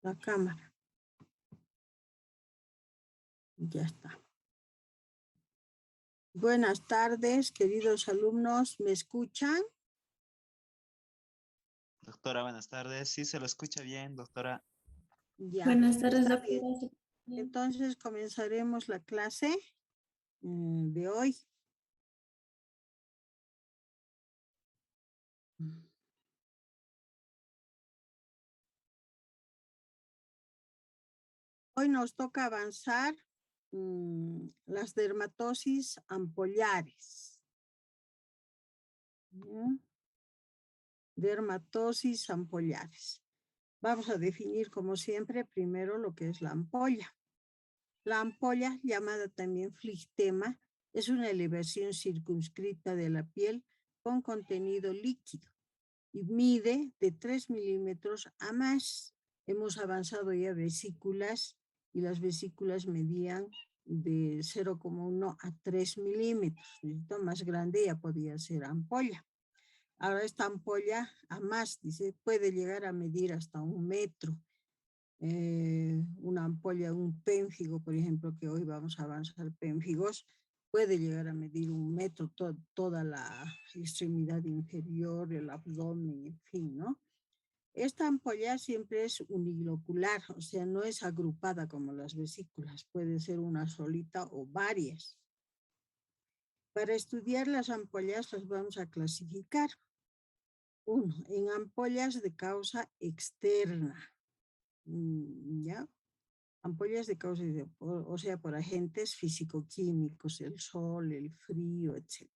la cámara. Ya está. Buenas tardes, queridos alumnos. ¿Me escuchan? Doctora, buenas tardes. Sí, se lo escucha bien, doctora. Ya, Buenas tardes, está doctora. bien. Entonces comenzaremos la clase de hoy. Hoy nos toca avanzar las dermatosis ampollares. ¿Ya? Dermatosis ampollares. Vamos a definir, como siempre, primero lo que es la ampolla. La ampolla, llamada también fligtema, es una elevación circunscrita de la piel con contenido líquido y mide de 3 milímetros a más. Hemos avanzado ya vesículas y las vesículas medían de 0,1 a 3 milímetros. Esto más grande ya podía ser ampolla. Ahora esta ampolla a más, dice, puede llegar a medir hasta 1 metro. Una ampolla, un pénfigo, por ejemplo, que hoy vamos a avanzar pénfigos, puede llegar a medir 1 metro, toda la extremidad inferior, el abdomen, en fin, ¿no? Esta ampolla siempre es unilocular, o sea, no es agrupada como las vesículas, puede ser una solita o varias. Para estudiar las ampollas las vamos a clasificar. Uno, en ampollas de causa externa, ¿ya? Ampollas de causa, o sea, por agentes físico-químicos, el sol, el frío, etc.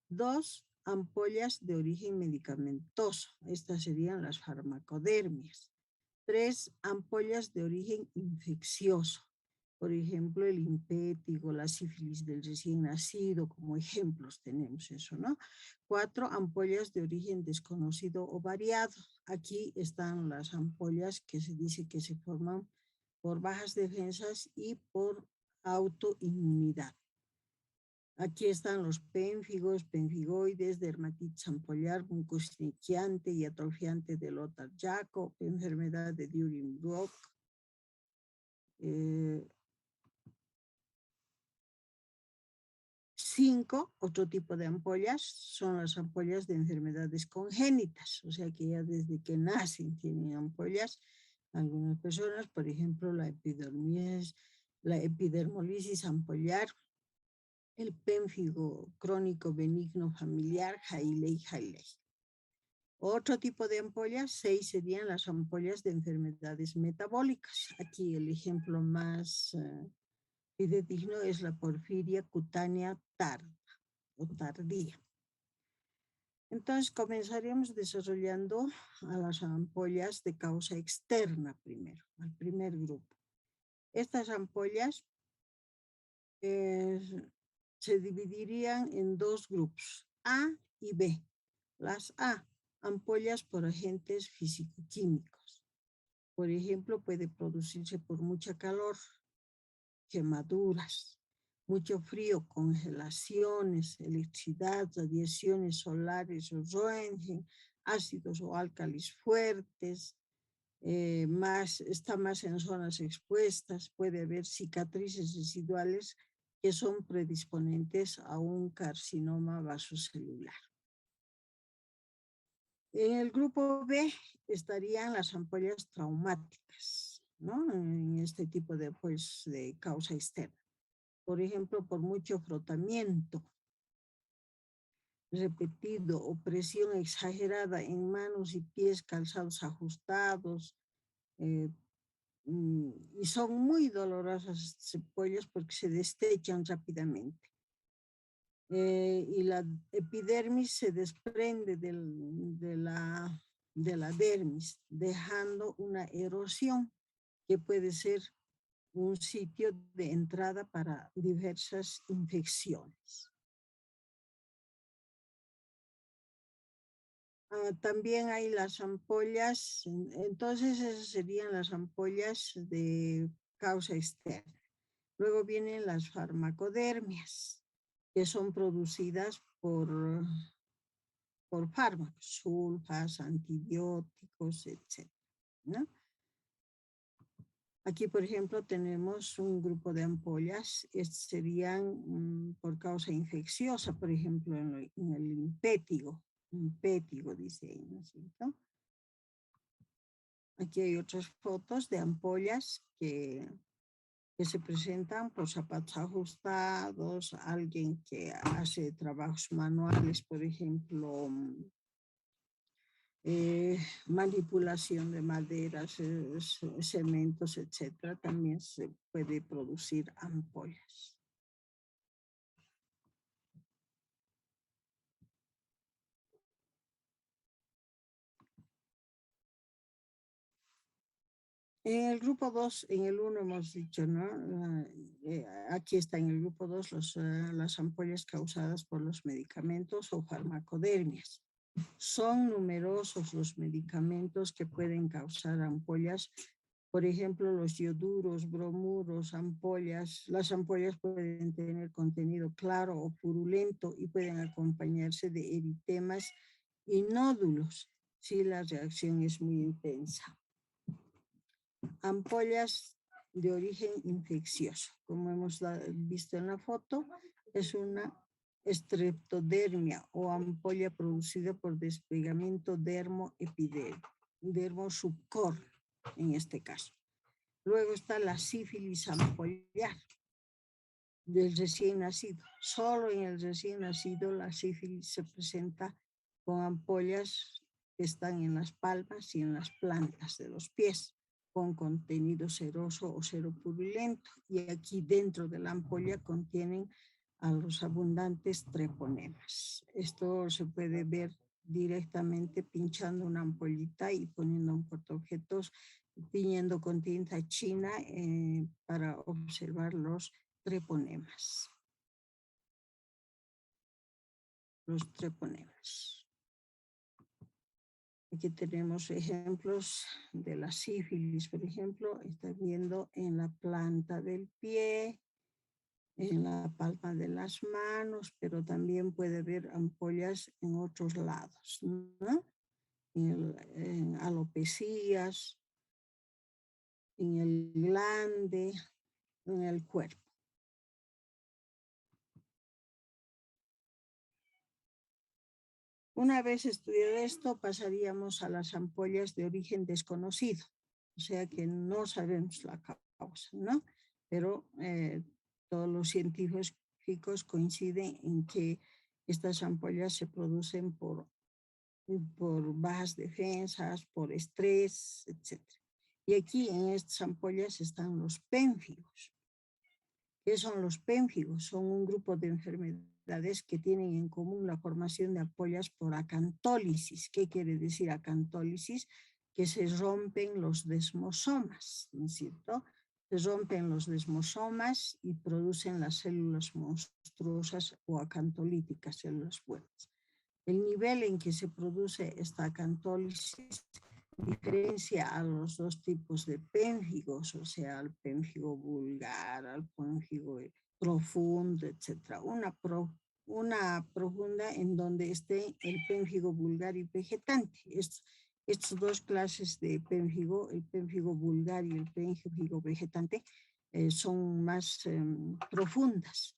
Dos, ampollas de origen medicamentoso. Estas serían las farmacodermias. Tres, ampollas de origen infeccioso. Por ejemplo, el impétigo, la sífilis del recién nacido, como ejemplos tenemos eso, ¿no? Cuatro, ampollas de origen desconocido o variado. Aquí están las ampollas que se dice que se forman por bajas defensas y por autoinmunidad. Aquí están los pénfigos, penfigoides, dermatitis ampollar, mucosiniquiante y atrofiante de Lothar-Jakob, enfermedad de During-Brock. 5, otro tipo de ampollas, son las ampollas de enfermedades congénitas, o sea que ya desde que nacen tienen ampollas. Algunas personas, por ejemplo, la epidermolisis ampollar, el pénfigo crónico benigno familiar, Hailey. Otro tipo de ampollas, 6 serían las ampollas de enfermedades metabólicas. Aquí el ejemplo más fidedigno es la porfiria cutánea tarda o tardía. Entonces comenzaremos desarrollando a las ampollas de causa externa primero, al primer grupo. Estas ampollas se dividirían en dos grupos, A y B. Las A, ampollas por agentes físico-químicos. Por ejemplo, puede producirse por mucha calor, quemaduras, mucho frío, congelaciones, electricidad, radiaciones solares o Röntgen, ácidos o álcalis fuertes, está más en zonas expuestas, puede haber cicatrices residuales que son predisponentes a un carcinoma vasocelular. En el grupo B estarían las ampollas traumáticas, ¿no? En este tipo de, de causa externa. Por ejemplo, por mucho frotamiento repetido o presión exagerada en manos y pies, calzados ajustados, y son muy dolorosas estas ampollas porque se destechan rápidamente. Y la epidermis se desprende de la dermis, dejando una erosión que puede ser un sitio de entrada para diversas infecciones. También hay las ampollas, entonces esas serían las ampollas de causa externa. Luego vienen las farmacodermias, que son producidas por fármacos, sulfas, antibióticos, etc., ¿no? Aquí, por ejemplo, tenemos un grupo de ampollas. Estos serían por causa infecciosa, por ejemplo, en el impétigo. Impétigo, dice ahí, ¿no es cierto? Aquí hay otras fotos de ampollas que se presentan por zapatos ajustados, alguien que hace trabajos manuales, por ejemplo, manipulación de maderas, cementos, etcétera, también se puede producir ampollas. En el grupo 2, en el 1 hemos dicho, ¿no? Aquí está en el grupo 2 las ampollas causadas por los medicamentos o farmacodermias. Son numerosos los medicamentos que pueden causar ampollas. Por ejemplo, los ioduros, bromuros, ampollas. Las ampollas pueden tener contenido claro o purulento y pueden acompañarse de eritemas y nódulos si la reacción es muy intensa. Ampollas de origen infeccioso. Como hemos visto en la foto, es una estreptodermia o ampolla producida por despegamiento dermosubcórneo, en este caso. Luego está la sífilis ampollar del recién nacido. Solo en el recién nacido la sífilis se presenta con ampollas que están en las palmas y en las plantas de los pies, con contenido seroso o seropurulento. Y aquí dentro de la ampolla contienen a los abundantes treponemas. Esto se puede ver directamente pinchando una ampollita y poniendo un portaobjetos, tiñendo con tinta china para observar los treponemas. Los treponemas. Aquí tenemos ejemplos de la sífilis, por ejemplo, está viendo en la planta del pie, en la palma de las manos, pero también puede haber ampollas en otros lados, ¿no? En alopecias, en el glande, en el cuerpo. Una vez estudiado esto, pasaríamos a las ampollas de origen desconocido, o sea que no sabemos la causa, ¿no? Pero todos los científicos coinciden en que estas ampollas se producen por bajas defensas, por estrés, etc. Y aquí en estas ampollas están los pénfigos. ¿Qué son los pénfigos? Son un grupo de enfermedades que tienen en común la formación de ampollas por acantólisis. ¿Qué quiere decir acantólisis? Que se rompen los desmosomas, ¿no es cierto? Se rompen los desmosomas y producen las células monstruosas o acantolíticas, células buenas. El nivel en que se produce esta acantólisis diferencia a los dos tipos de pénfigos, o sea, al pénfigo vulgar, al pénfigo profundo, etc. Una profunda en donde esté el pénfigo vulgar y vegetante. Estas dos clases de pénfigo, el pénfigo vulgar y el pénfigo vegetante, son más profundas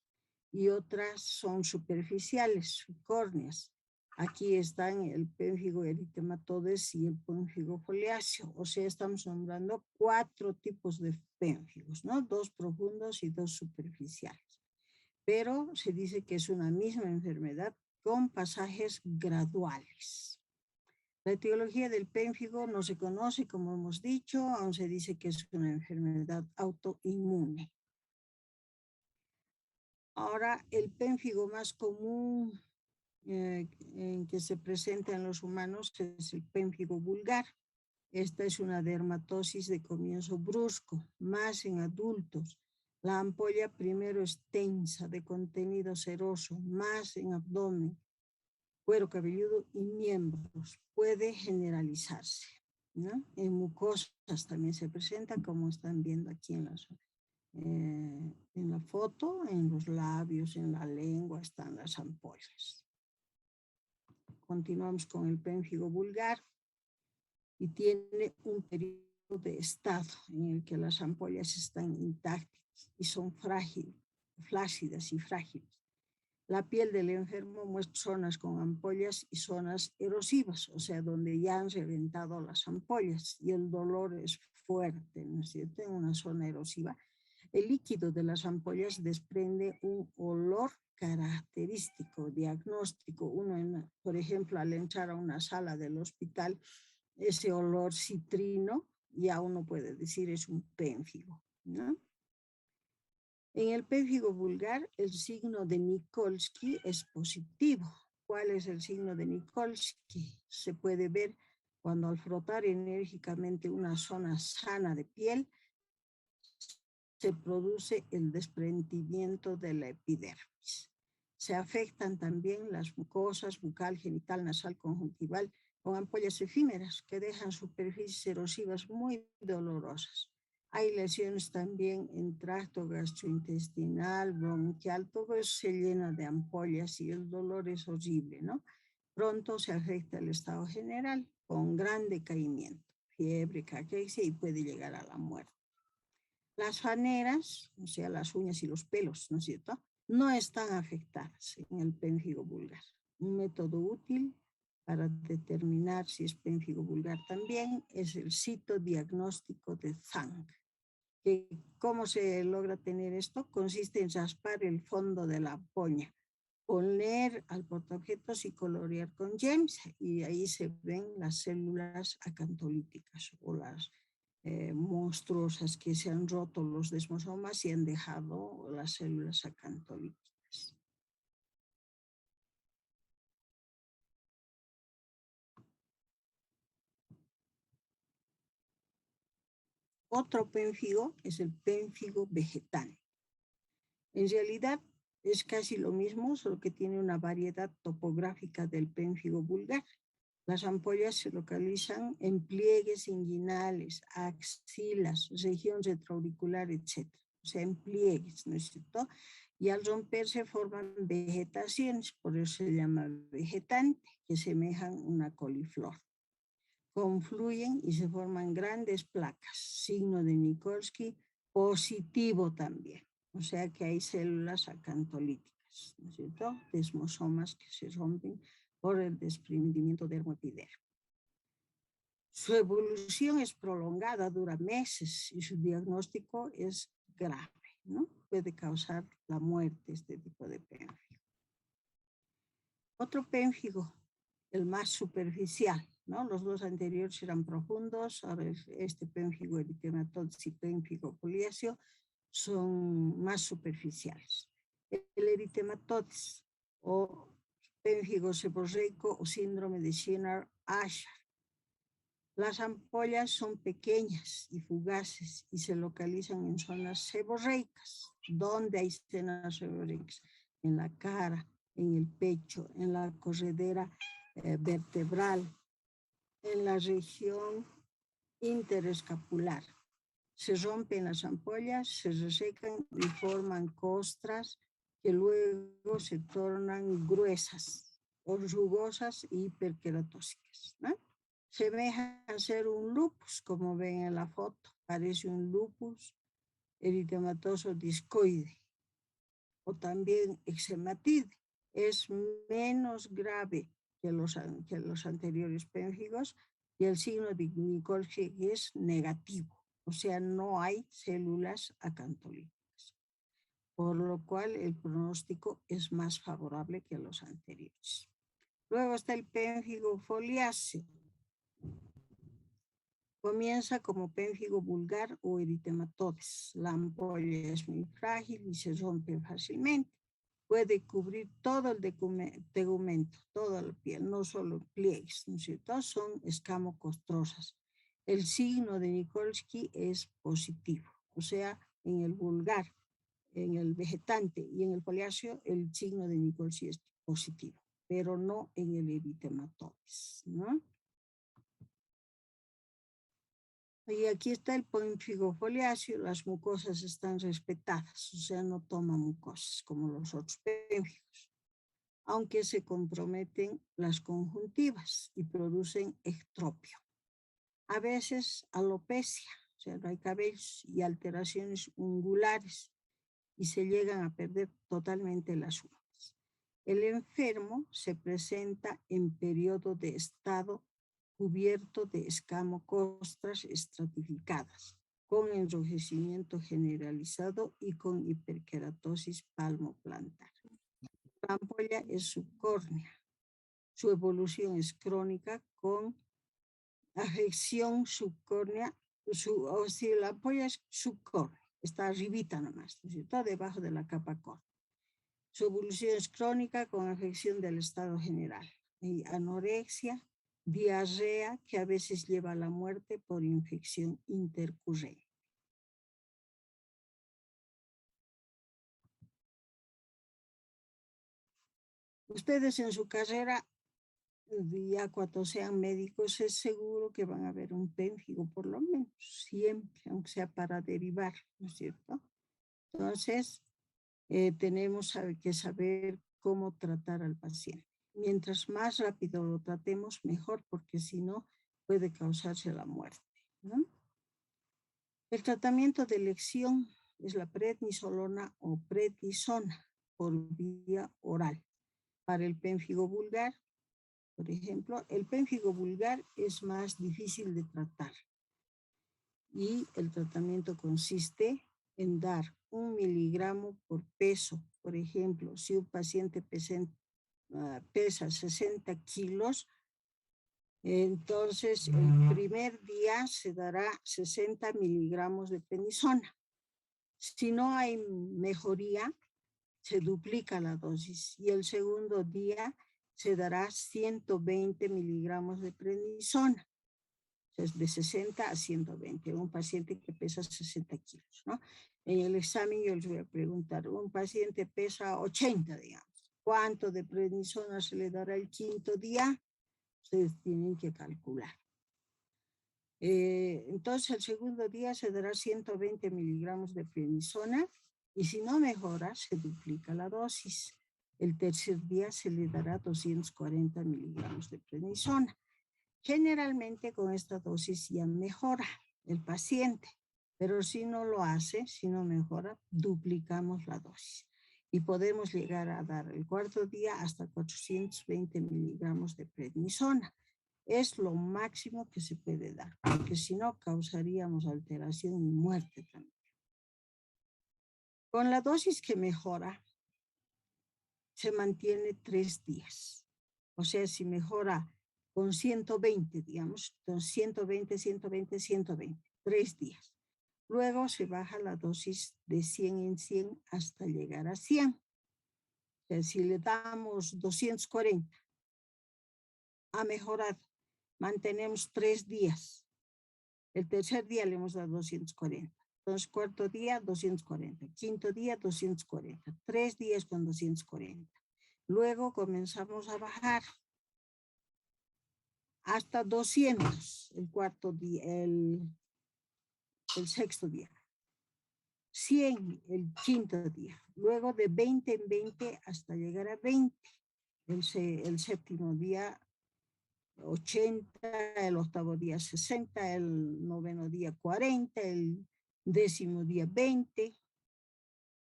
y otras son superficiales, subcórneas. Aquí están el pénfigo eritematodes y el pénfigo foliáceo. O sea, estamos nombrando 4 tipos de pénfigos, ¿no? 2 profundos y 2 superficiales. Pero se dice que es una misma enfermedad con pasajes graduales. La etiología del pénfigo no se conoce, como hemos dicho, aún se dice que es una enfermedad autoinmune. Ahora, el pénfigo más común en que se presenta en los humanos es el pénfigo vulgar. Esta es una dermatosis de comienzo brusco, más en adultos. La ampolla primero es tensa, de contenido seroso, más en abdomen, cuero cabelludo y miembros. Puede generalizarse, ¿no? En mucosas también se presenta, como están viendo aquí en la foto, en los labios, en la lengua están las ampollas. Continuamos con el pénfigo vulgar y tiene un periodo de estado en el que las ampollas están intactas y son flácidas y frágiles. La piel del enfermo muestra zonas con ampollas y zonas erosivas, o sea, donde ya han reventado las ampollas y el dolor es fuerte, ¿no es cierto? En una zona erosiva. El líquido de las ampollas desprende un olor característico, diagnóstico. Uno, por ejemplo, al entrar a una sala del hospital, ese olor citrino, ya uno puede decir es un pénfigo, ¿no? En el pénfigo vulgar, el signo de Nikolsky es positivo. ¿Cuál es el signo de Nikolsky? Se puede ver cuando al frotar enérgicamente una zona sana de piel, se produce el desprendimiento de la epidermis. Se afectan también las mucosas bucal, genital, nasal, conjuntival, con ampollas efímeras que dejan superficies erosivas muy dolorosas. Hay lesiones también en tracto gastrointestinal, bronquial, todo eso se llena de ampollas y el dolor es horrible, ¿no? Pronto se afecta el estado general con gran decaimiento, fiebre, caquexia y puede llegar a la muerte. Las faneras, o sea, las uñas y los pelos, ¿no es cierto?, no están afectadas en el pénfigo vulgar. Un método útil para determinar si es pénfigo vulgar también es el citodiagnóstico de Zank. ¿Cómo se logra tener esto? Consiste en raspar el fondo de la ampolla, poner al portaobjetos y colorear con James, y ahí se ven las células acantolíticas o las monstruosas que se han roto los desmosomas y han dejado las células acantolíticas. Otro pénfigo es el pénfigo vegetal. En realidad es casi lo mismo, solo que tiene una variedad topográfica del pénfigo vulgar. Las ampollas se localizan en pliegues inguinales, axilas, región retroauricular, etc. O sea, en pliegues, ¿no es cierto? Y al romperse forman vegetaciones, por eso se llama vegetante, que semejan una coliflor. Confluyen y se forman grandes placas, signo de Nikolsky, positivo también. O sea que hay células acantolíticas, ¿no es cierto? Desmosomas que se rompen por el desprendimiento dermoepidérmico. Su evolución es prolongada, dura meses y su diagnóstico es grave, ¿no? Puede causar la muerte este tipo de pénfigo. Otro pénfigo, el más superficial, ¿no? Los dos anteriores eran profundos, ahora este pénfigo eritematodes y pénfigo foliáceo son más superficiales. El eritematodes o pénfigo seborreico o síndrome de Schindler-Ashar. Las ampollas son pequeñas y fugaces y se localizan en zonas seborreicas. ¿Dónde hay zonas seborreicas? En la cara, en el pecho, en la corredera vertebral, en la región interescapular. Se rompen las ampollas, se resecan y forman costras que luego se tornan gruesas, o rugosas y hiperqueratóxicas, ¿no? Semejan ser un lupus, como ven en la foto, parece un lupus eritematoso discoide, o también eczematide. Es menos grave que los anteriores pénfigos y el signo de Nikolsky es negativo, o sea, no hay células acantolíticas, por lo cual el pronóstico es más favorable que los anteriores. Luego está el pénfigo foliáceo. Comienza como pénfigo vulgar o eritematodes. La ampolla es muy frágil y se rompe fácilmente. Puede cubrir todo el tegumento, toda la piel, no solo pliegues, ¿no es cierto? Son escamocostrosas. El signo de Nikolsky es positivo, o sea, en el vulgar, en el vegetante y en el foliáceo, el signo de Nikolsky es positivo, pero no en el eritematodes, ¿no? Y aquí está el pénfigo foliáceo, las mucosas están respetadas, o sea, no toma mucosas como los otros pénfigos, aunque se comprometen las conjuntivas y producen ectropio. A veces alopecia, o sea, no hay cabellos, y alteraciones ungulares, y se llegan a perder totalmente las uñas. El enfermo se presenta en periodo de estado cubierto de escamocostras estratificadas, con enrojecimiento generalizado y con hiperkeratosis palmoplantar. La ampolla es subcórnea. Su evolución es crónica con afección subcórnea, o si la ampolla es subcórnea, está arribita nomás, ¿no es cierto? Debajo de la capa córnea. Su evolución es crónica con afección del estado general. Y anorexia, diarrea que a veces lleva a la muerte por infección intercurrente. Ustedes en su carrera, ya cuando sean médicos, es seguro que van a ver un pénfigo, por lo menos, siempre, aunque sea para derivar, ¿no es cierto? Entonces, tenemos que saber cómo tratar al paciente. Mientras más rápido lo tratemos, mejor, porque si no, puede causarse la muerte, ¿no? El tratamiento de elección es la prednisolona o prednisona por vía oral. Para el pénfigo vulgar, por ejemplo, el pénfigo vulgar es más difícil de tratar y el tratamiento consiste en dar 1 miligramo por peso. Por ejemplo, si un paciente pesa 60 kilos, entonces el primer día se dará 60 miligramos de prednisona. Si no hay mejoría, se duplica la dosis y el segundo día se dará 120 miligramos de prednisona. Es de 60 a 120, un paciente que pesa 60 kilos, ¿no? En el examen yo les voy a preguntar, un paciente pesa 80, digamos, ¿cuánto de prednisona se le dará el quinto día? Ustedes tienen que calcular. Entonces el segundo día se dará 120 miligramos de prednisona y si no mejora, se duplica la dosis. El tercer día se le dará 240 miligramos de prednisona. Generalmente con esta dosis ya mejora el paciente, pero si no lo hace, si no mejora, duplicamos la dosis. Y podemos llegar a dar el cuarto día hasta 420 miligramos de prednisona. Es lo máximo que se puede dar, porque si no causaríamos alteración y muerte también. Con la dosis que mejora, se mantiene 3 días. O sea, si mejora con 120, digamos, entonces 120, 120, 120, 3 días. Luego se baja la dosis de 100 en 100 hasta llegar a 100. O sea, si le damos 240, ha mejorado, mantenemos 3 días. El tercer día le hemos dado 240. Entonces, cuarto día, 240. Quinto día, 240. 3 días con 240. Luego comenzamos a bajar hasta 200 el cuarto día, el sexto día. 100 el quinto día. Luego de 20 en 20 hasta llegar a 20. El séptimo día 80, el octavo día 60, el noveno día 40, el décimo día 20.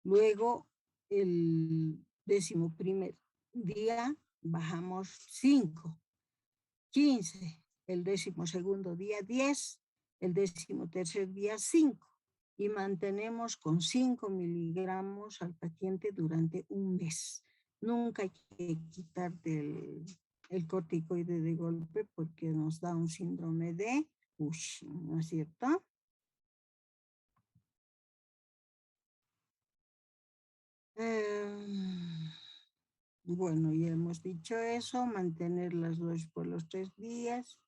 Luego el 11º día bajamos 5, 15, el 12º día 10, el 13º día 5 y mantenemos con 5 miligramos al paciente durante un mes. Nunca hay que quitar el corticoide de golpe porque nos da un síndrome de Cushing, ¿no es cierto? Bueno, ya hemos dicho eso, mantener las dosis por los 3 días.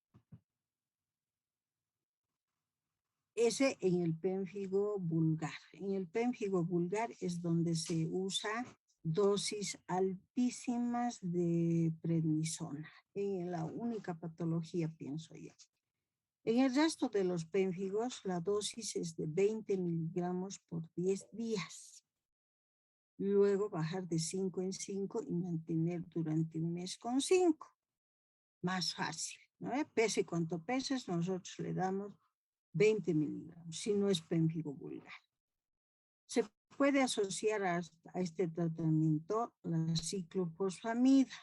Ese en el pénfigo vulgar. En el pénfigo vulgar es donde se usa dosis altísimas de prednisona. En la única patología, pienso yo. En el resto de los pénfigos, la dosis es de 20 miligramos por 10 días. Luego bajar de 5 en 5 y mantener durante un mes con 5. Más fácil. ¿no? Pese cuanto peses, nosotros le damos 20 miligramos, si no es pénfigo vulgar. Se puede asociar a este tratamiento la ciclofosfamida,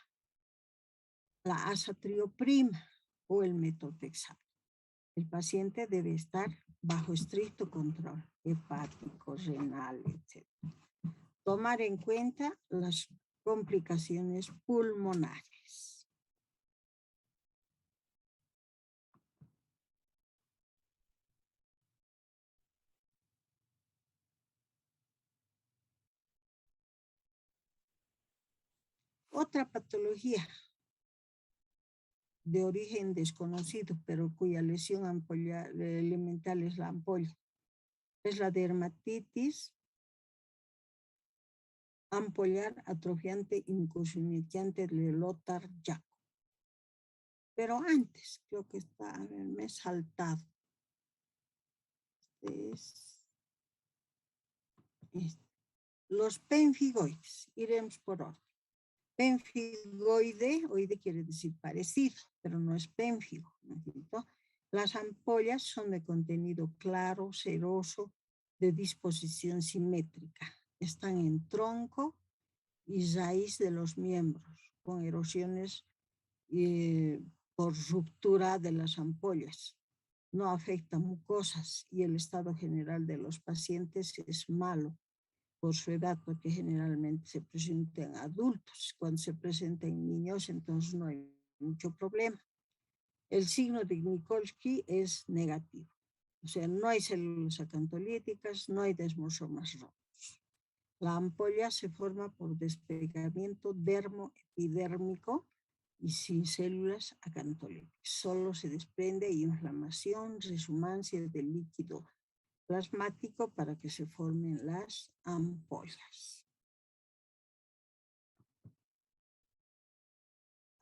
la azatrioprima o el metotrexato. El paciente debe estar bajo estricto control hepático, renal, etc. Tomar en cuenta las complicaciones pulmonares. Otra patología de origen desconocido, pero cuya lesión elemental es la ampolla, es la dermatitis ampollar atrofiante incusiniciante de Lothar-Jakob. Pero antes, creo que está, a ver, me he saltado. Los penfigoides, iremos por orden. Penfigoide, oide quiere decir parecido, pero no es pénfigo, ¿no es cierto? Las ampollas son de contenido claro, seroso, de disposición simétrica. Están en tronco y raíz de los miembros, con erosiones por ruptura de las ampollas. No afecta mucosas y el estado general de los pacientes es malo por su edad, porque generalmente se presenta en adultos. Cuando se presenta en niños, entonces no hay mucho problema. El signo de Nikolsky es negativo. O sea, no hay células acantolíticas, no hay desmosomas rotos. La ampolla se forma por despegamiento dermoepidérmico y sin células acantolíticas. Solo se desprende inflamación, resumancia del líquido plasmático para que se formen las ampollas.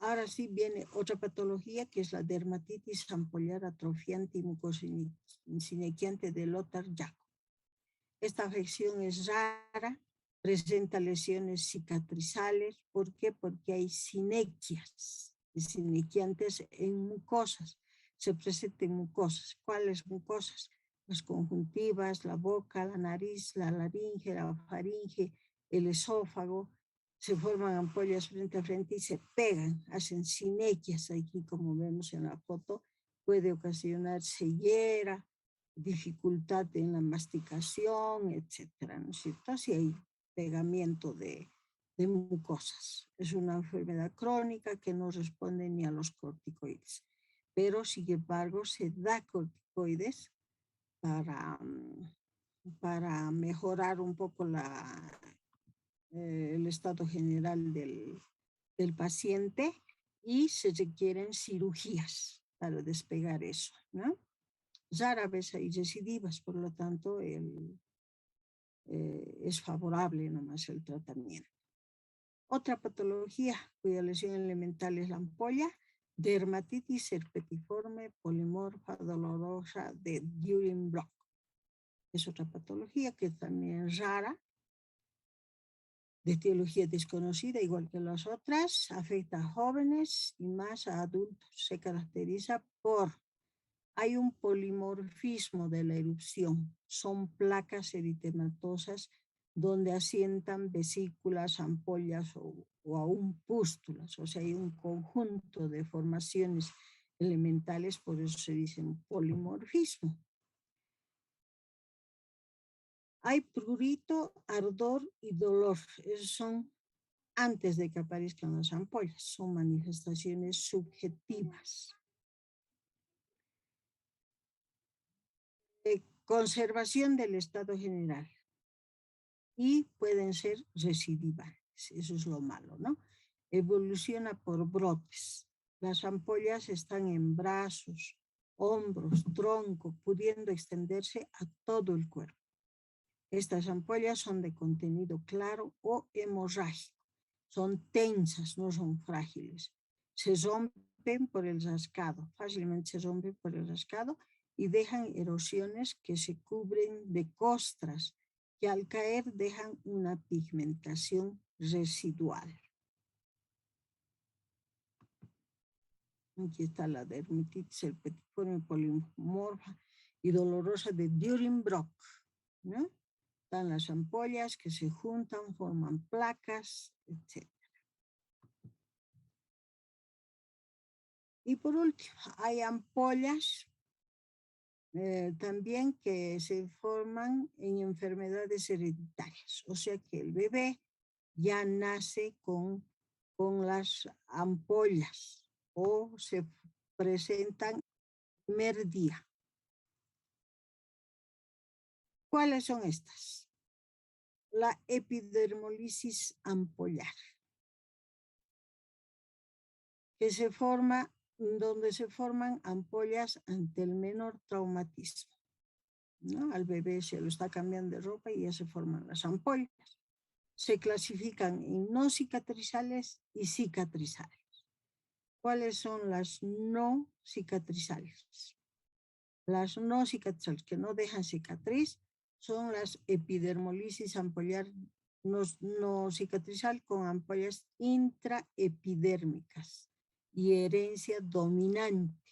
Ahora sí viene otra patología que es la dermatitis ampollar atrofiante y mucosinequiante de Lothar-Jakob. Esta afección es rara, presenta lesiones cicatrizales. ¿Por qué? Porque hay sinequias, sinequiantes en mucosas. Se presentan mucosas. ¿Cuáles mucosas? Las conjuntivas, la boca, la nariz, la laringe, la faringe, el esófago. Se forman ampollas frente a frente y se pegan, hacen sinequias aquí como vemos en la foto. Puede ocasionar ceguera, dificultad en la masticación, etcétera, ¿no es cierto? Si hay pegamiento de mucosas. Es una enfermedad crónica que no responde ni a los corticoides, pero sin embargo se da corticoides para mejorar un poco el estado general del paciente y se requieren cirugías para despegar eso, ¿no? Rara vez hay recidivas, por lo tanto es favorable nomás el tratamiento. Otra patología cuya lesión elemental es la ampolla, dermatitis herpetiforme polimorfa dolorosa de Duren-Block. Es otra patología que también es rara, de etiología desconocida, igual que las otras, afecta a jóvenes y más a adultos. Se caracteriza por hay un polimorfismo de la erupción. Son placas eritematosas donde asientan vesículas, ampollas o aún pústulas. O sea, hay un conjunto de formaciones elementales, por eso se dice polimorfismo. Hay prurito, ardor y dolor. Esos son antes de que aparezcan las ampollas. Son manifestaciones subjetivas. Conservación del estado general y pueden ser recidivales, eso es lo malo, ¿no? Evoluciona por brotes. Las ampollas están en brazos, hombros, tronco, pudiendo extenderse a todo el cuerpo. Estas ampollas son de contenido claro o hemorrágico. Son tensas, no son frágiles. Se rompen por el rascado, fácilmente se rompen por el rascado y dejan erosiones que se cubren de costras que al caer dejan una pigmentación residual. Aquí está la dermatitis herpetiforme polimorfa y dolorosa de Durenbrock, ¿no? Están las ampollas que se juntan, forman placas, etc. Y por último, hay ampollas también que se forman en enfermedades hereditarias. O sea que el bebé ya nace con las ampollas o se presentan el primer día. ¿Cuáles son estas? La epidermolisis ampollar, que se forma donde se forman ampollas ante el menor traumatismo, ¿no? Al bebé se lo está cambiando de ropa y ya se forman las ampollas. Se clasifican en no cicatrizales y cicatrizales. ¿Cuáles son las no cicatrizales? Las no cicatrizales que no dejan cicatriz son las epidermolisis ampollar no cicatrizal con ampollas intraepidérmicas y herencia dominante,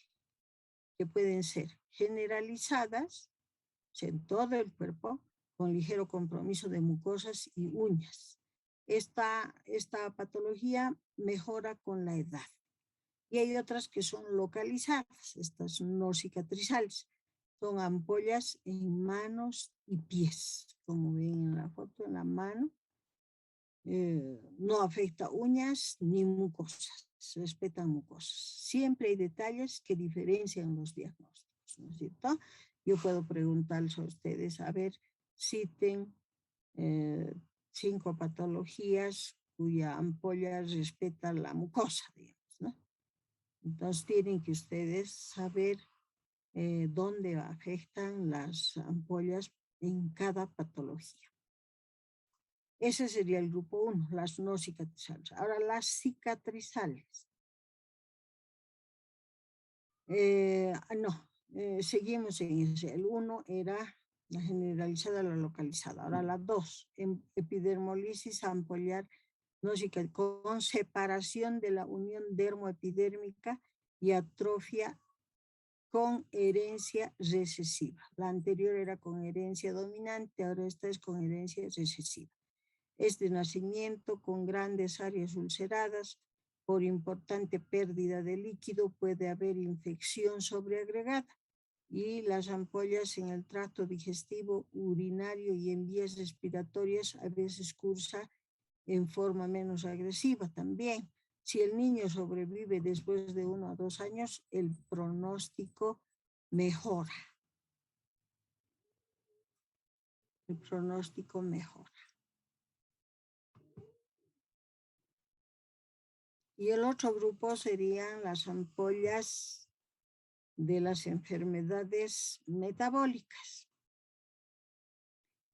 que pueden ser generalizadas en todo el cuerpo con ligero compromiso de mucosas y uñas. Esta patología mejora con la edad. Y hay otras que son localizadas, estas no cicatrizales. Son ampollas en manos y pies, como ven en la foto, en la mano. No afecta uñas ni mucosas, se respetan mucosas. Siempre hay detalles que diferencian los diagnósticos, ¿no es cierto? Yo puedo preguntarles a ustedes, a ver, citen 5 patologías cuya ampolla respeta la mucosa, digamos, ¿no? Entonces tienen que ustedes saber dónde afectan las ampollas en cada patología. Ese sería el grupo 1, las no cicatrizales. Ahora, las cicatrizales. Seguimos en ese. El 1 era la generalizada, la localizada. Ahora la 2, epidermolisis ampollar no con separación de la unión dermoepidérmica y atrofia con herencia recesiva. La anterior era con herencia dominante, ahora esta es con herencia recesiva. Es de nacimiento con grandes áreas ulceradas. Por importante pérdida de líquido puede haber infección sobreagregada y las ampollas en el tracto digestivo, urinario y en vías respiratorias a veces cursa en forma menos agresiva también. Si el niño sobrevive después de 1 a 2 años, el pronóstico mejora. El pronóstico mejora. Y el otro grupo serían las ampollas de las enfermedades metabólicas.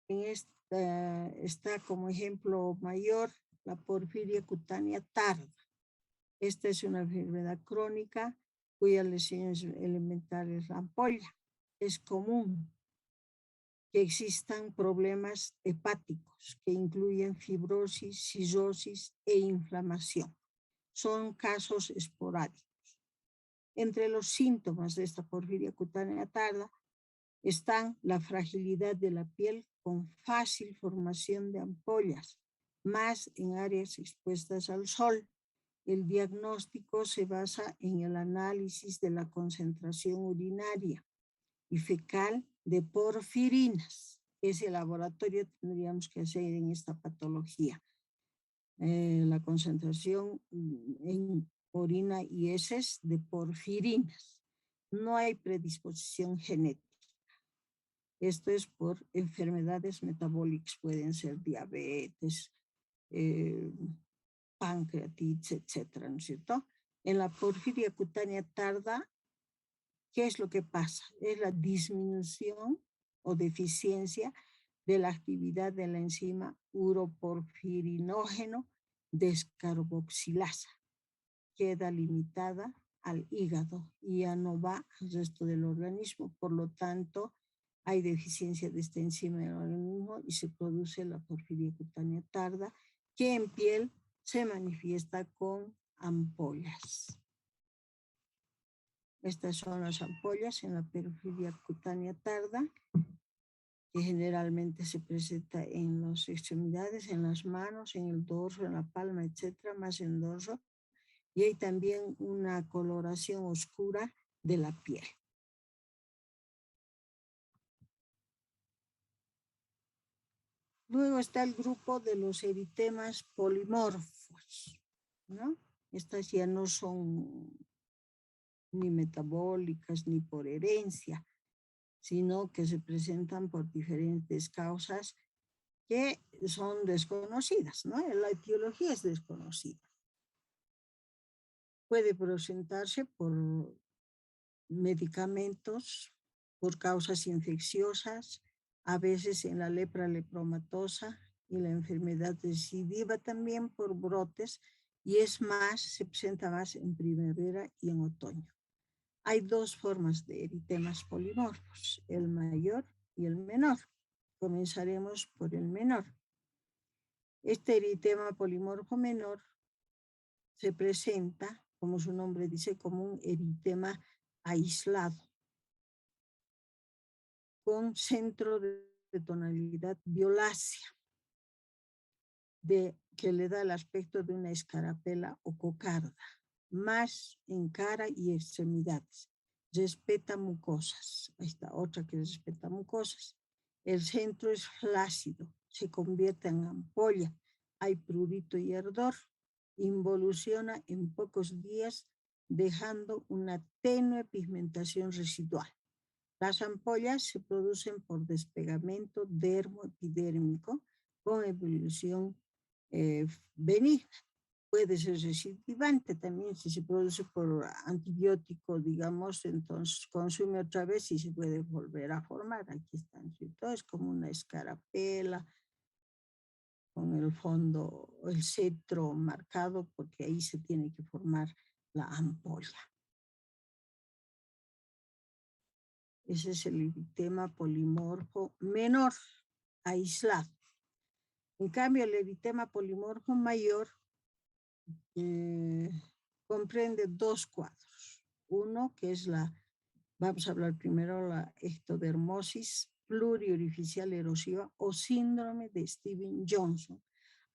En esta está como ejemplo mayor la porfiria cutánea tarda. Esta es una enfermedad crónica cuya lesión elemental es la ampolla. Es común que existan problemas hepáticos que incluyen fibrosis, cirrosis e inflamación. Son casos esporádicos. Entre los síntomas de esta porfiria cutánea tarda están la fragilidad de la piel con fácil formación de ampollas, más en áreas expuestas al sol. El diagnóstico se basa en el análisis de la concentración urinaria y fecal de porfirinas. Ese laboratorio tendríamos que hacer en esta patología. La concentración en orina y heces de porfirinas. No hay predisposición genética. Esto es por enfermedades metabólicas, pueden ser diabetes, pancreatitis, etcétera, ¿no es cierto? En la porfiria cutánea tarda, ¿qué es lo que pasa? Es la disminución o deficiencia de la actividad de la enzima uroporfirinógeno descarboxilasa. Queda limitada al hígado y ya no va al resto del organismo. Por lo tanto, hay deficiencia de esta enzima en el organismo y se produce la porfiria cutánea tarda, que en piel se manifiesta con ampollas. Estas son las ampollas en la periferia cutánea tarda, que generalmente se presenta en las extremidades, en las manos, en el dorso, en la palma, etcétera, más en dorso. Y hay también una coloración oscura de la piel. Luego está el grupo de los eritemas polimorfos, ¿no? Estas ya no son ni metabólicas ni por herencia, sino que se presentan por diferentes causas que son desconocidas, ¿no? La etiología es desconocida. Puede presentarse por medicamentos, por causas infecciosas, a veces en la lepra lepromatosa y la enfermedad recidiva también por brotes, y es más, se presenta más en primavera y en otoño. Hay dos formas de eritemas polimorfos, el mayor y el menor. Comenzaremos por el menor. Este eritema polimorfo menor se presenta, como su nombre dice, como un eritema aislado, con centro de tonalidad violácea, que le da el aspecto de una escarapela o cocarda, más en cara y extremidades. Respeta mucosas. Ahí está, otra que respeta mucosas. El centro es flácido, se convierte en ampolla, hay prurito y ardor, involuciona en pocos días, dejando una tenue pigmentación residual. Las ampollas se producen por despegamento dermoepidérmico con evolución benigna. Puede ser recidivante también si se produce por antibiótico, digamos, entonces consume otra vez y se puede volver a formar. Aquí están, ¿cierto? Es como una escarapela con el fondo, el centro marcado, porque ahí se tiene que formar la ampolla. Ese es el eritema polimorfo menor, aislado. En cambio, el eritema polimorfo mayor comprende dos cuadros. Uno que es vamos a hablar primero, la ectodermosis pluriorificial erosiva o síndrome de Stevens-Johnson.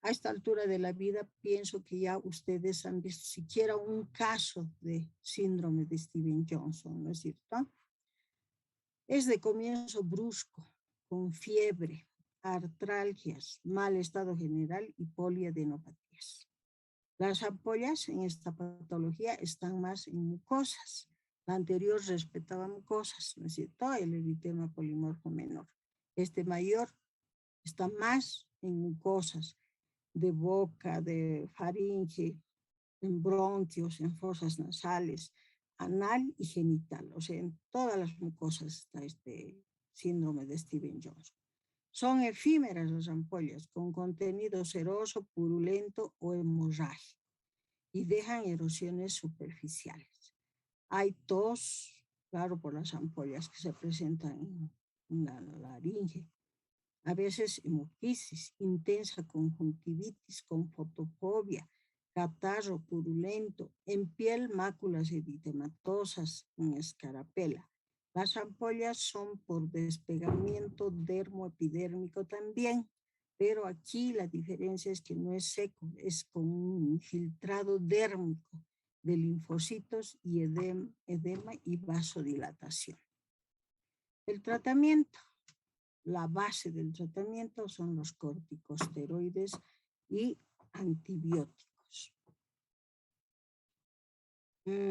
A esta altura de la vida pienso que ya ustedes han visto siquiera un caso de síndrome de Stevens-Johnson, ¿no es cierto? Es de comienzo brusco, con fiebre, artralgias, mal estado general y poliadenopatías. Las ampollas en esta patología están más en mucosas. La anterior respetaba mucosas, ¿no es cierto? El eritema polimorfo menor. Este mayor está más en mucosas de boca, de faringe, en bronquios, en fosas nasales, anal y genital. O sea, en todas las mucosas está este síndrome de Stevens-Johnson. Son efímeras las ampollas con contenido seroso, purulento o hemorrágico y dejan erosiones superficiales. Hay tos, claro, por las ampollas que se presentan en la laringe. A veces hemoquisis, intensa conjuntivitis con fotofobia, catarro purulento, en piel máculas eritematosas, en escarapela. Las ampollas son por despegamiento dermoepidérmico también, pero aquí la diferencia es que no es seco, es con un infiltrado dérmico de linfocitos y edema y vasodilatación. El tratamiento. La base del tratamiento son los corticosteroides y antibióticos.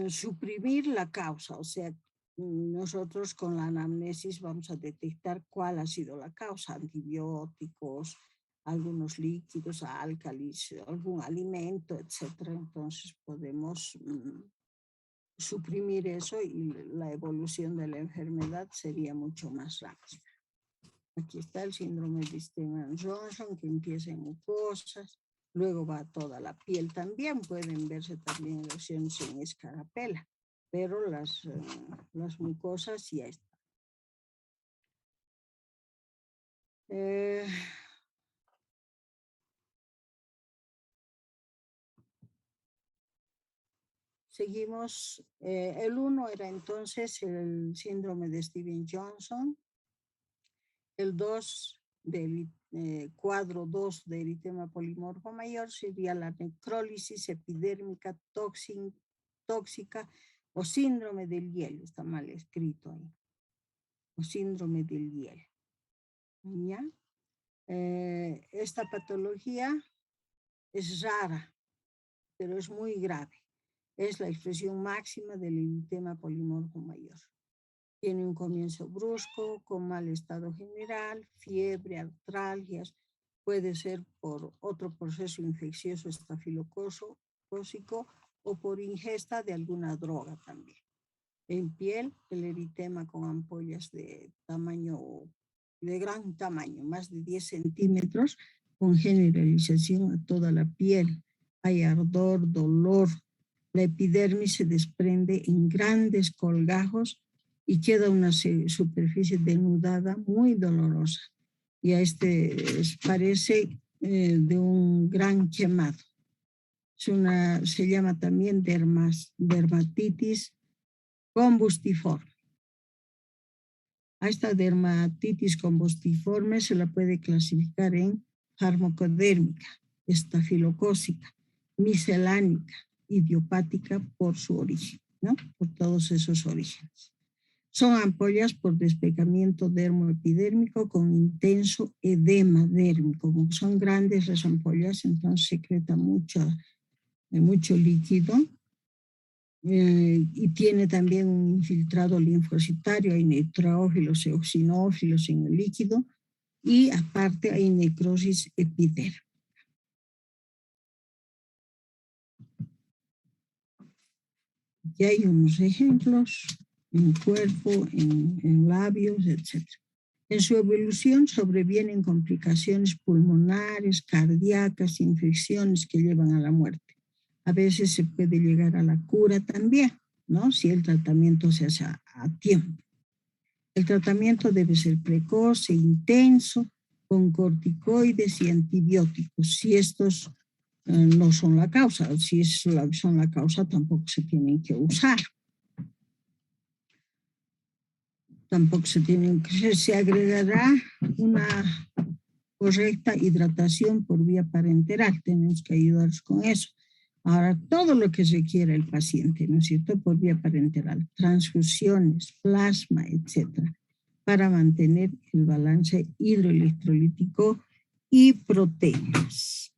Suprimir la causa, o sea, nosotros con la anamnesis vamos a detectar cuál ha sido la causa, antibióticos, algunos líquidos, álcalis, algún alimento, etcétera. Entonces podemos suprimir eso y la evolución de la enfermedad sería mucho más rápida. Aquí está el síndrome de Stevens-Johnson, que empieza en mucosas, luego va a toda la piel también, pueden verse también lesiones en escarapela, pero las mucosas ya están. Seguimos, el 1 era entonces el síndrome de Steven-Johnson, el 2 del cuadro 2 de eritema polimorfo mayor sería la necrólisis epidérmica tóxica o síndrome del hielo, está mal escrito ahí, o síndrome del hielo. ¿Ya? Esta patología es rara, pero es muy grave. Es la expresión máxima del eritema polimorfo mayor. Tiene un comienzo brusco, con mal estado general, fiebre, artralgias, puede ser por otro proceso infeccioso estafilocócico o por ingesta de alguna droga también. En piel, el eritema con ampollas de gran tamaño, más de 10 centímetros, con generalización a toda la piel. Hay ardor, dolor. La epidermis se desprende en grandes colgajos y queda una superficie denudada muy dolorosa. Y a parece de un gran quemado. Se llama también dermatitis combustiforme. A esta dermatitis combustiforme se la puede clasificar en farmacodérmica, estafilocócica, miscelánica, idiopática por su origen, ¿no? Por todos esos orígenes. Son ampollas por despegamiento dermoepidérmico con intenso edema dérmico. Como son grandes las ampollas, entonces secreta mucho líquido. Y tiene también un infiltrado linfocitario, hay neutrófilos y eosinófilos en el líquido, y aparte hay necrosis epidérmica. Y hay unos ejemplos en cuerpo, en labios, etc. En su evolución sobrevienen complicaciones pulmonares, cardíacas, infecciones que llevan a la muerte. A veces se puede llegar a la cura también, ¿no? Si el tratamiento se hace a tiempo. El tratamiento debe ser precoz e intenso, con corticoides y antibióticos. Si estos no son la causa, si son la causa, tampoco se tienen que usar. Tampoco se agregará una correcta hidratación por vía parenteral. Tenemos que ayudarlos con eso. Ahora, todo lo que requiera el paciente, ¿no es cierto?, por vía parenteral, transfusiones, plasma, etcétera, para mantener el balance hidroelectrolítico y proteínas.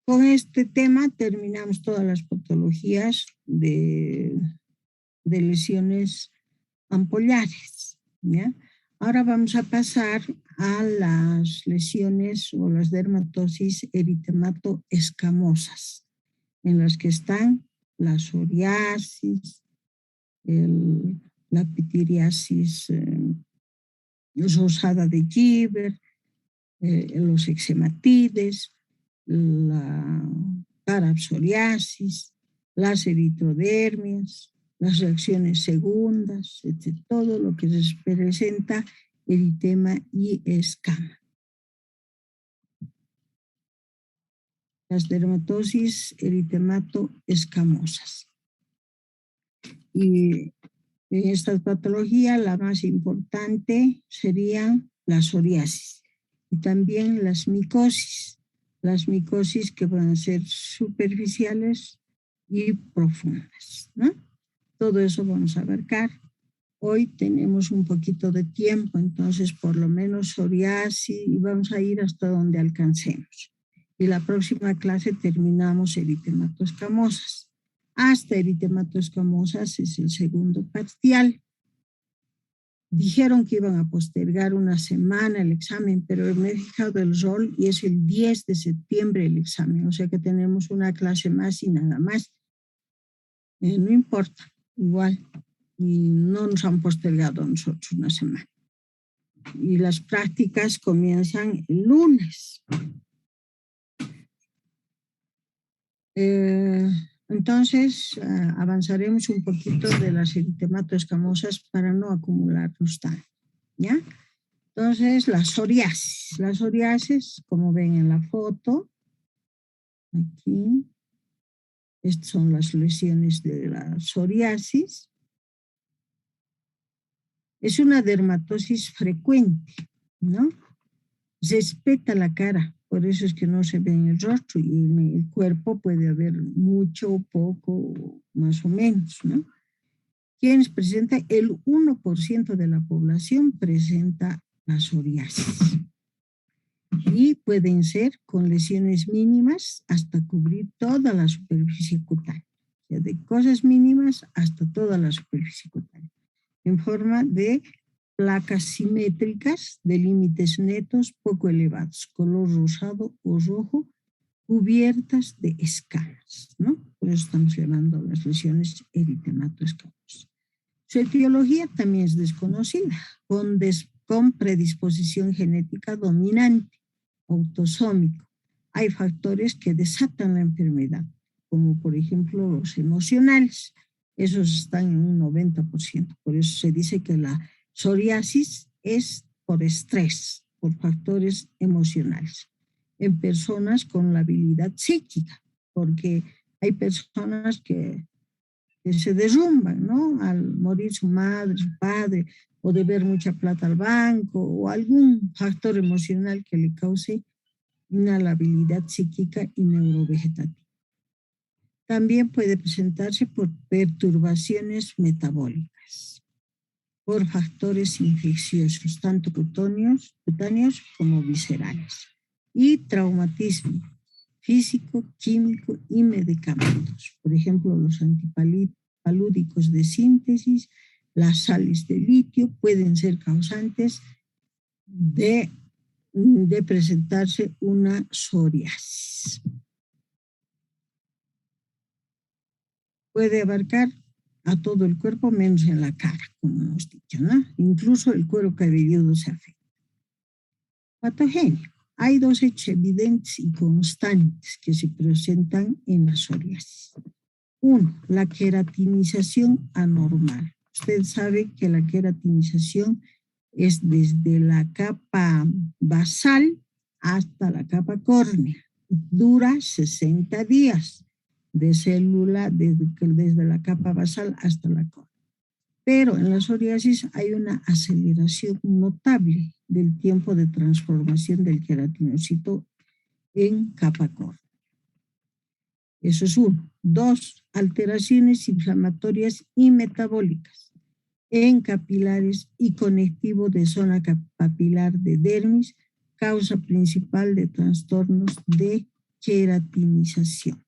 Con este tema terminamos todas las patologías de lesiones ampollares, ¿ya? Ahora vamos a pasar a las lesiones o las dermatosis eritemato-escamosas, en las que están la psoriasis, la pitiriasis rosada de Gieber, los eczematides, la parapsoriasis, las eritrodermias, las reacciones segundas, etc. Todo lo que se presenta eritema y escama. Las dermatosis eritemato-escamosas. Y en esta patología la más importante sería la psoriasis y también las micosis que van a ser superficiales y profundas, ¿no? Todo eso vamos a abarcar. Hoy tenemos un poquito de tiempo, entonces por lo menos psoriasis y vamos a ir hasta donde alcancemos. Y la próxima clase terminamos eritemato-escamosas. Hasta eritemato-escamosas es el segundo parcial. Dijeron que iban a postergar una semana el examen, pero me he fijado el rol y es el 10 de septiembre el examen, o sea que tenemos una clase más y nada más. No importa, igual, y no nos han postergado a nosotros una semana. Y las prácticas comienzan el lunes. Entonces, avanzaremos un poquito de las eritematoescamosas para no acumularnos tanto, ¿ya? Entonces, la psoriasis. La psoriasis, como ven en la foto, aquí, estas son las lesiones de la psoriasis. Es una dermatosis frecuente, ¿no? Respeta la cara, por eso es que no se ve en el rostro y en el cuerpo puede haber mucho, poco, más o menos, ¿no? Quienes presentan el 1% de la población presenta la psoriasis y pueden ser con lesiones mínimas hasta cubrir toda la superficie cutánea, o sea, de cosas mínimas hasta toda la superficie cutánea, en forma de placas simétricas de límites netos poco elevados, color rosado o rojo, cubiertas de escamas, ¿no? Por eso estamos llamando las lesiones eritematoescamosas. Su etiología también es desconocida, con predisposición genética dominante, autosómico. Hay factores que desatan la enfermedad, como por ejemplo los emocionales. Esos están en un 90%. Por eso se dice que la psoriasis es por estrés, por factores emocionales, en personas con la habilidad psíquica, porque hay personas que se derrumban, ¿no? Al morir su madre, su padre, o de ver mucha plata al banco, o algún factor emocional que le cause una labilidad psíquica y neurovegetativa. También puede presentarse por perturbaciones metabólicas, por factores infecciosos, tanto cutáneos como viscerales, y traumatismo físico, químico y medicamentos. Por ejemplo, los antipalúdicos de síntesis, las sales de litio pueden ser causantes de presentarse una psoriasis. Puede abarcar a todo el cuerpo menos en la cara, como hemos dicho, ¿no? Incluso el cuero cabelludo se afecta. Patogenia. Hay dos hechos evidentes y constantes que se presentan en la psoriasis. Uno, la queratinización anormal. Usted sabe que la queratinización es desde la capa basal hasta la capa córnea. Dura 60 días de célula desde la capa basal hasta la córnea. Pero en la psoriasis hay una aceleración notable del tiempo de transformación del queratinocito en capa córnea. Eso es uno. Dos, alteraciones inflamatorias y metabólicas en capilares y conectivo de zona papilar de dermis, causa principal de trastornos de queratinización.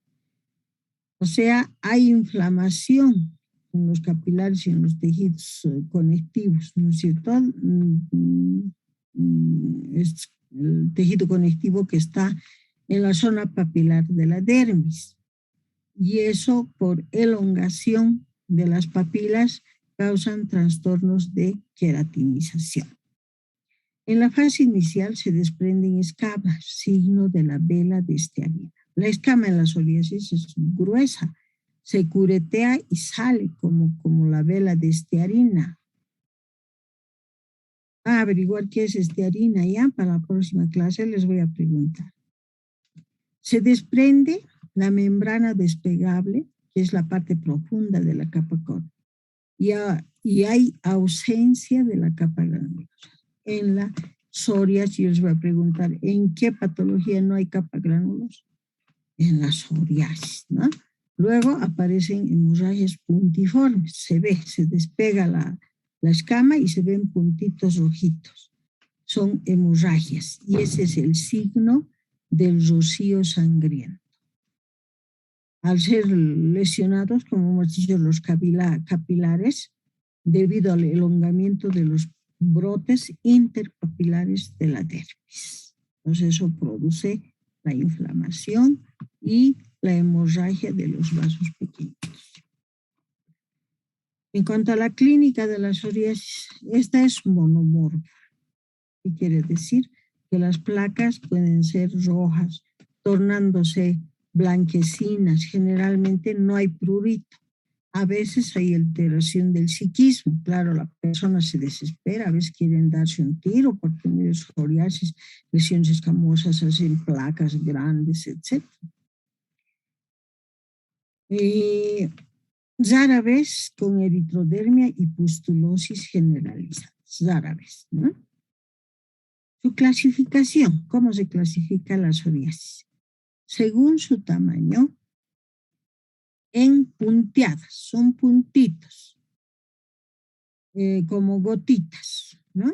O sea, hay inflamación en los capilares y en los tejidos conectivos, ¿no es cierto? Es el tejido conectivo que está en la zona papilar de la dermis. Y eso por elongación de las papilas causan trastornos de queratinización. En la fase inicial se desprenden escamas, signo de la vela de estearina. La escama en la psoriasis es gruesa, se curetea y sale como la vela de estearina. A averiguar qué es estearina ya para la próxima clase les voy a preguntar. Se desprende la membrana despegable, que es la parte profunda de la capa córnea, y hay ausencia de la capa granulosa. En la psoriasis, yo les voy a preguntar, ¿en qué patología no hay capa granulosa? En la psoriasis, ¿no? Luego aparecen hemorragias puntiformes, se despega la escama y se ven puntitos rojitos. Son hemorragias y ese es el signo del rocío sangriento. Al ser lesionados, como hemos dicho, los capilares, debido al elongamiento de los brotes interpapilares de la dermis. Entonces eso produce la inflamación y la hemorragia de los vasos pequeños. En cuanto a la clínica de la psoriasis, esta es monomorfa. ¿Qué quiere decir? Que las placas pueden ser rojas, tornándose blanquecinas, generalmente no hay prurito. A veces hay alteración del psiquismo, claro, la persona se desespera, a veces quieren darse un tiro por tener psoriasis, lesiones escamosas, hacen placas grandes, etc. Rara vez con eritrodermia y pustulosis generalizadas, rara vez, ¿no? Su clasificación, ¿cómo se clasifica la psoriasis? Según su tamaño, en punteadas, son puntitos, como gotitas, ¿no?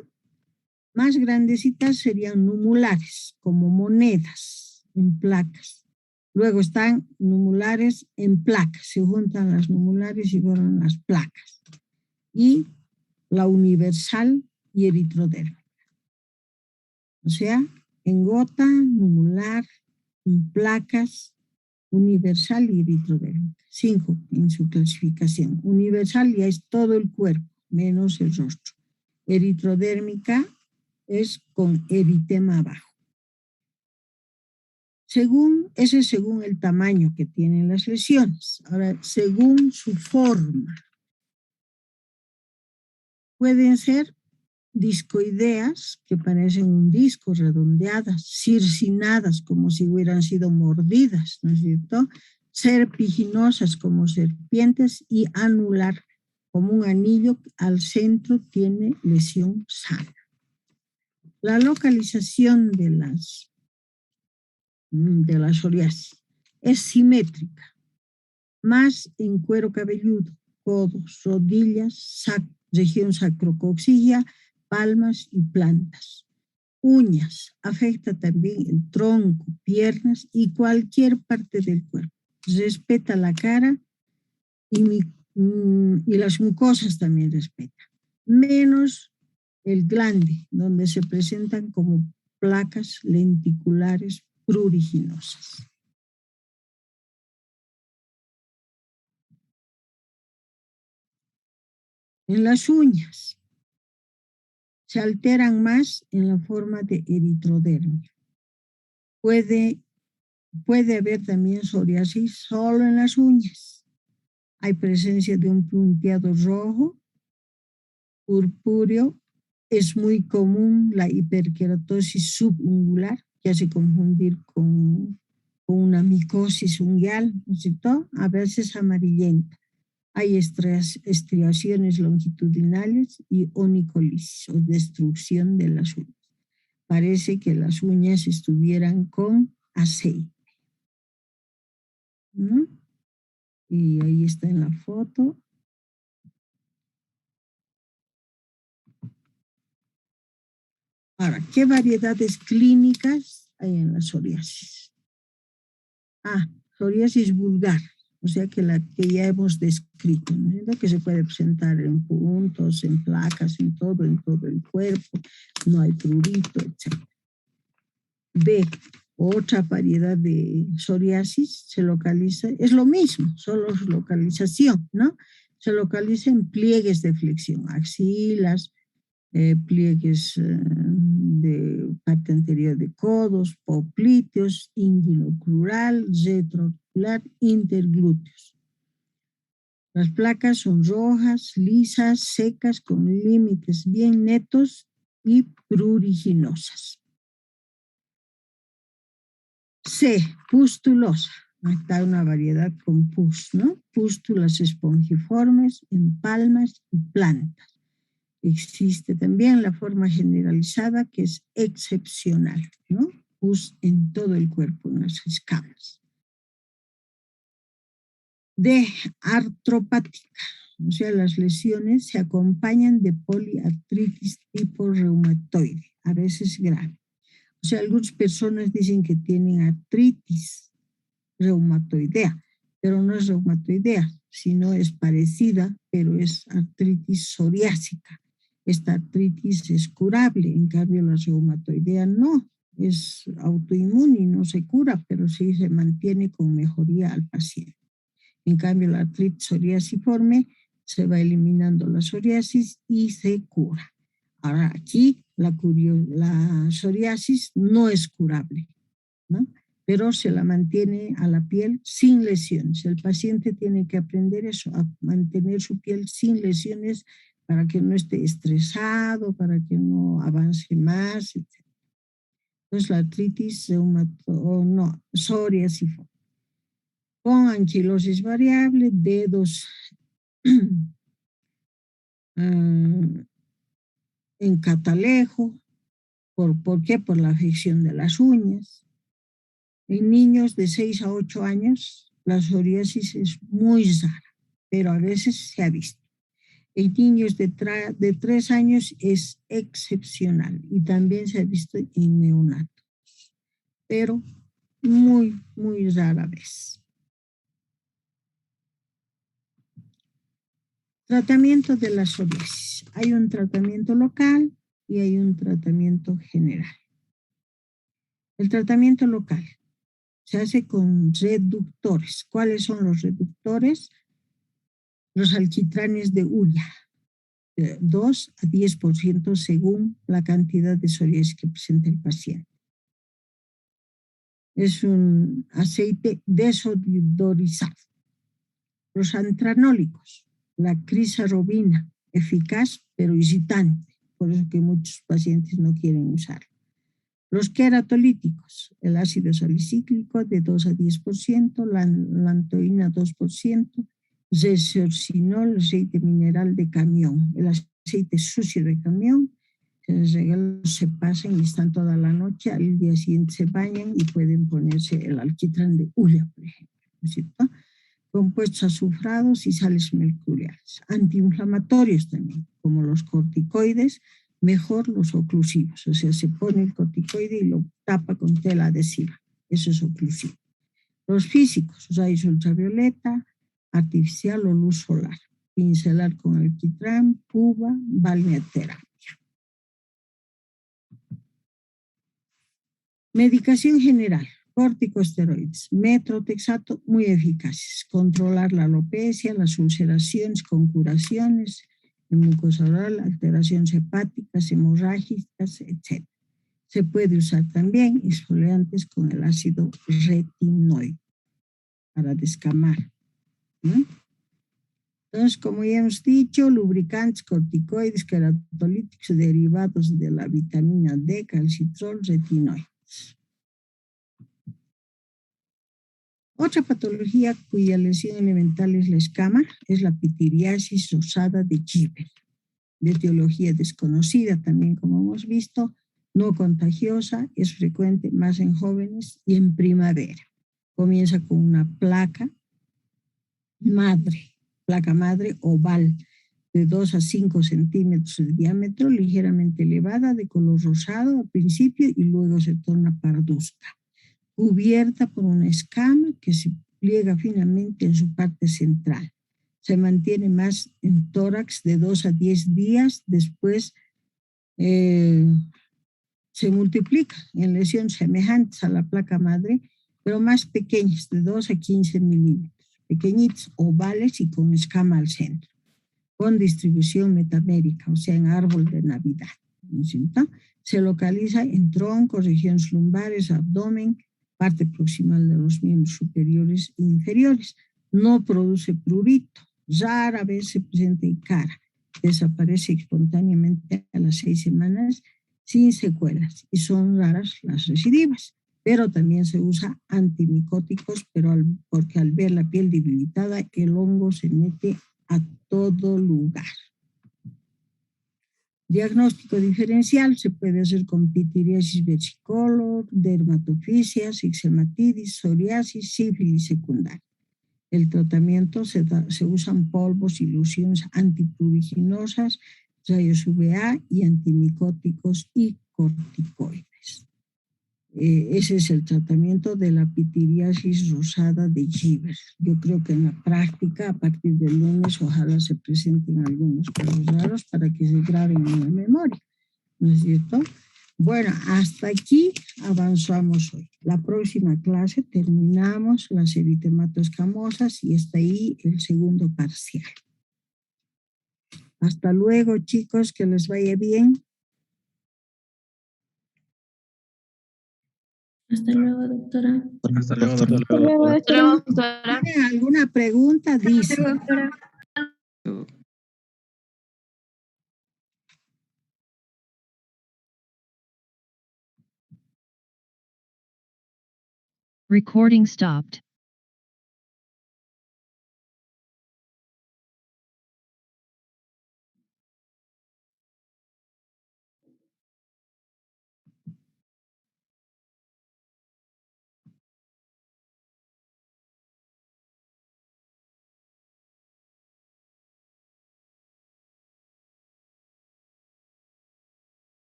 Más grandecitas serían numulares, como monedas en placas. Luego están numulares en placas, se juntan las numulares y forman las placas. Y la universal y eritrodérmica. O sea, en gota, numular, en placas, universal y eritrodérmica. 5 en su clasificación. Universal ya es todo el cuerpo, menos el rostro. Eritrodérmica es con eritema abajo. Ese es según el tamaño que tienen las lesiones. Ahora, según su forma. Pueden ser discoideas, que parecen un disco, redondeadas, circinadas, como si hubieran sido mordidas, ¿no es cierto? Serpiginosas, como serpientes, y anular, como un anillo, al centro tiene lesión sana. La localización de la psoriasis es simétrica, más en cuero cabelludo, codos, rodillas, región sacrocoxilla, palmas y plantas. Uñas, afecta también el tronco, piernas y cualquier parte del cuerpo. Respeta la cara y las mucosas también respeta. Menos el glande, donde se presentan como placas lenticulares pruriginosas. En las uñas se alteran más en la forma de eritrodermia. Puede haber también psoriasis solo en las uñas. Hay presencia de un punteado rojo, purpúreo. Es muy común la hiperkeratosis subungular, que hace confundir con una micosis ungueal, ¿no es cierto? A veces amarillenta. Hay estriaciones longitudinales y onicolisis o destrucción de las uñas. Parece que las uñas estuvieran con aceite. ¿No? Y ahí está en la foto. Ahora, ¿qué variedades clínicas hay en la psoriasis? Psoriasis vulgar, o sea que la que ya hemos descrito, ¿no? Que se puede presentar en puntos, en placas, en todo el cuerpo, no hay prurito, etc. B, otra variedad de psoriasis se localiza, es lo mismo, solo su localización, ¿no? Se localiza en pliegues de flexión, axilas, pliegues de parte anterior de codos, popliteos, inguinocrural, retroauricular, interglúteos. Las placas son rojas, lisas, secas, con límites bien netos y pruriginosas. C, pustulosa. Está una variedad con pus, ¿no? Pústulas espongiformes en palmas y plantas. Existe también la forma generalizada que es excepcional, ¿no? Pus en todo el cuerpo, en las escamas. D, artropática. O sea, las lesiones se acompañan de poliartritis tipo reumatoide, a veces grave. O sea, algunas personas dicen que tienen artritis reumatoidea, pero no es reumatoidea, sino es parecida, pero es artritis psoriásica. Esta artritis es curable, en cambio la reumatoidea no, es autoinmune y no se cura, pero sí se mantiene con mejoría al paciente. En cambio la artritis psoriasiforme se va eliminando la psoriasis y se cura. Ahora aquí la psoriasis no es curable, ¿no? pero se la mantiene a la piel sin lesiones. El paciente tiene que aprender eso, a mantener su piel sin lesiones para que no esté estresado, para que no avance más, etc. Entonces la artritis psoriásica con anquilosis variable, dedos en catalejo. ¿Por qué? Por la afección de las uñas. En niños de 6 a 8 años, la psoriasis es muy rara, pero a veces se ha visto. En niños de 3 años es excepcional y también se ha visto en neonatos, pero muy, muy rara vez. Tratamiento de la psoriasis. Hay un tratamiento local y hay un tratamiento general. El tratamiento local se hace con reductores. ¿Cuáles son los reductores? Los alquitranes de hulla, 2 a 10% según la cantidad de psoriasis que presenta el paciente. Es un aceite desodorizado. Los antranólicos, la crisarobina, eficaz pero irritante, por eso que muchos pacientes no quieren usarlo. Los queratolíticos, el ácido salicílico de 2 a 10%, la lantoína 2%, resorcinol, aceite mineral de camión, el aceite sucio de camión, que les regalo, se pasan y están toda la noche, al día siguiente se bañan y pueden ponerse el alquitrán de hulla, por ejemplo, ¿no es cierto? Compuestos azufrados y sales mercuriales, antiinflamatorios también, como los corticoides, mejor los oclusivos, o sea, se pone el corticoide y lo tapa con tela adhesiva, eso es oclusivo. Los físicos, rayos ultravioleta, artificial o luz solar, pincelar con alquitrán, puba, balneoterapia. Medicación general, corticosteroides, metrotexato, muy eficaces. Controlar la alopecia, las ulceraciones con curaciones, de mucosa oral, alteraciones hepáticas, hemorrágicas, etc. Se puede usar también exfoliantes con el ácido retinoico para descamar, ¿no? Entonces, como ya hemos dicho, lubricantes, corticoides, queratolíticos, derivados de la vitamina D, calcitrol, retinoides. Otra patología cuya lesión elemental es la escama es la pitiriasis rosada de Gibber, de etiología desconocida también, como hemos visto, no contagiosa, es frecuente más en jóvenes y en primavera. Comienza con una placa madre oval de 2 a 5 centímetros de diámetro, ligeramente elevada, de color rosado al principio y luego se torna parduzca, cubierta por una escama que se pliega finamente en su parte central. Se mantiene más en tórax de 2 a 10 días, después se multiplica en lesiones semejantes a la placa madre, pero más pequeñas, de 2 a 15 milímetros, pequeñitas, ovales y con escama al centro, con distribución metamérica, o sea, en árbol de Navidad, ¿no es cierto? Se localiza en troncos, regiones lumbares, abdomen, parte proximal de los miembros superiores e inferiores. No produce prurito, rara vez se presenta en cara, desaparece espontáneamente a las 6 semanas sin secuelas y son raras las recidivas, pero también se usa antimicóticos, porque al ver la piel debilitada el hongo se mete a todo lugar. Diagnóstico diferencial se puede hacer con pitiriasis versicolor, dermatofisias, ixematitis, psoriasis, sífilis secundaria. El tratamiento se usan polvos y lociones antipruriginosas, rayos UVA y antimicóticos y corticoides. Ese es el tratamiento de la pitiriasis rosada de Gibber. Yo creo que en la práctica, a partir del lunes, ojalá se presenten algunos casos raros para que se graben en la memoria, ¿no es cierto? Bueno, hasta aquí avanzamos hoy. La próxima clase terminamos las eritematoescamosas y está ahí el segundo parcial. Hasta luego, chicos, que les vaya bien. Hasta luego, doctora. Hasta luego, doctora. Hasta luego, doctora. ¿Tienen alguna pregunta? Dice. Doctora. Recording stopped.